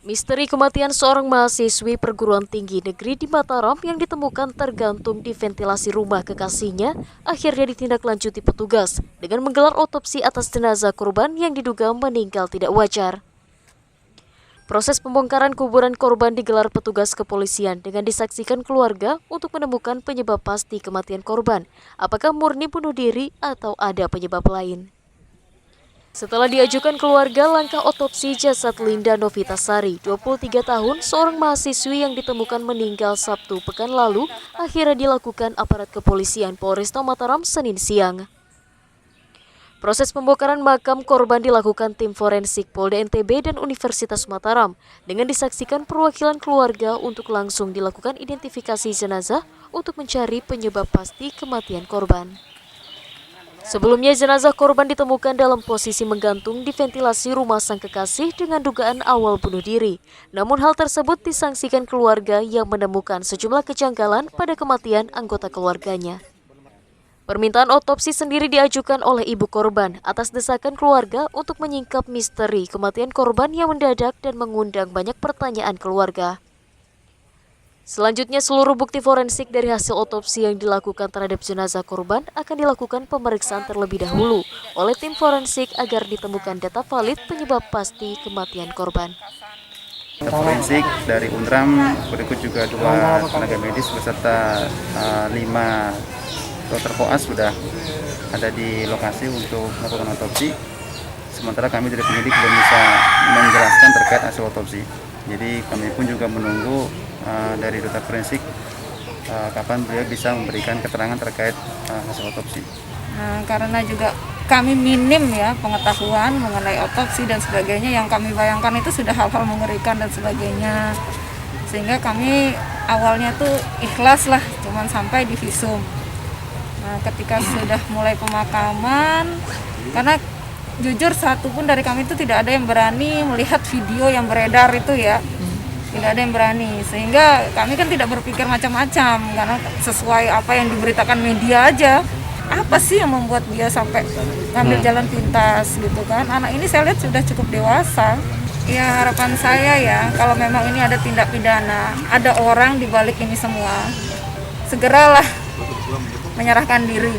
Misteri kematian seorang mahasiswi perguruan tinggi negeri di Mataram yang ditemukan tergantung di ventilasi rumah kekasihnya akhirnya ditindaklanjuti petugas dengan menggelar otopsi atas jenazah korban yang diduga meninggal tidak wajar. Proses pembongkaran kuburan korban digelar petugas kepolisian dengan disaksikan keluarga untuk menemukan penyebab pasti kematian korban, apakah murni bunuh diri atau ada penyebab lain. Setelah diajukan keluarga, langkah otopsi jasad Linda Novitasari, 23 tahun, seorang mahasiswi yang ditemukan meninggal Sabtu pekan lalu, akhirnya dilakukan aparat kepolisian Polresta Mataram Senin siang. Proses pembongkaran makam korban dilakukan tim forensik Polda NTB dan Universitas Mataram, dengan disaksikan perwakilan keluarga untuk langsung dilakukan identifikasi jenazah untuk mencari penyebab pasti kematian korban. Sebelumnya, jenazah korban ditemukan dalam posisi menggantung di ventilasi rumah sang kekasih dengan dugaan awal bunuh diri. Namun hal tersebut disangsikan keluarga yang menemukan sejumlah kejanggalan pada kematian anggota keluarganya. Permintaan otopsi sendiri diajukan oleh ibu korban atas desakan keluarga untuk menyingkap misteri kematian korban yang mendadak dan mengundang banyak pertanyaan keluarga. Selanjutnya, seluruh bukti forensik dari hasil otopsi yang dilakukan terhadap jenazah korban akan dilakukan pemeriksaan terlebih dahulu oleh tim forensik agar ditemukan data valid penyebab pasti kematian korban. Forensik dari UNRAM, berikut juga 2 tenaga medis beserta 5 dokter koas sudah ada di lokasi untuk melakukan otopsi. Sementara kami dari penyidik belum bisa menjelaskan terkait hasil otopsi. Jadi kami pun juga menunggu dari dokter forensik kapan beliau bisa memberikan keterangan terkait hasil otopsi. Karena juga kami minim ya pengetahuan mengenai otopsi dan sebagainya, yang kami bayangkan itu sudah hal-hal mengerikan dan sebagainya, sehingga kami awalnya tuh ikhlas lah, cuman sampai di visum. Nah, ketika sudah mulai pemakaman, karena jujur satu pun dari kami itu tidak ada yang berani melihat video yang beredar itu ya. Tidak ada yang berani, sehingga kami kan tidak berpikir macam-macam karena sesuai apa yang diberitakan media aja. Apa sih yang membuat dia sampai ngambil jalan pintas gitu kan? Anak ini saya lihat sudah cukup dewasa. Ya, harapan saya ya, kalau memang ini ada tindak pidana, ada orang di balik ini semua, segeralah menyerahkan diri.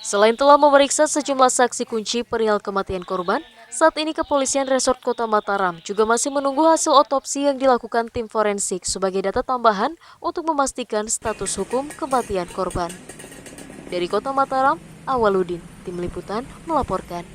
Selain telah memeriksa sejumlah saksi kunci perihal kematian korban, saat ini Kepolisian Resort Kota Mataram juga masih menunggu hasil otopsi yang dilakukan tim forensik sebagai data tambahan untuk memastikan status hukum kematian korban. Dari Kota Mataram, Awaludin, Tim Liputan melaporkan.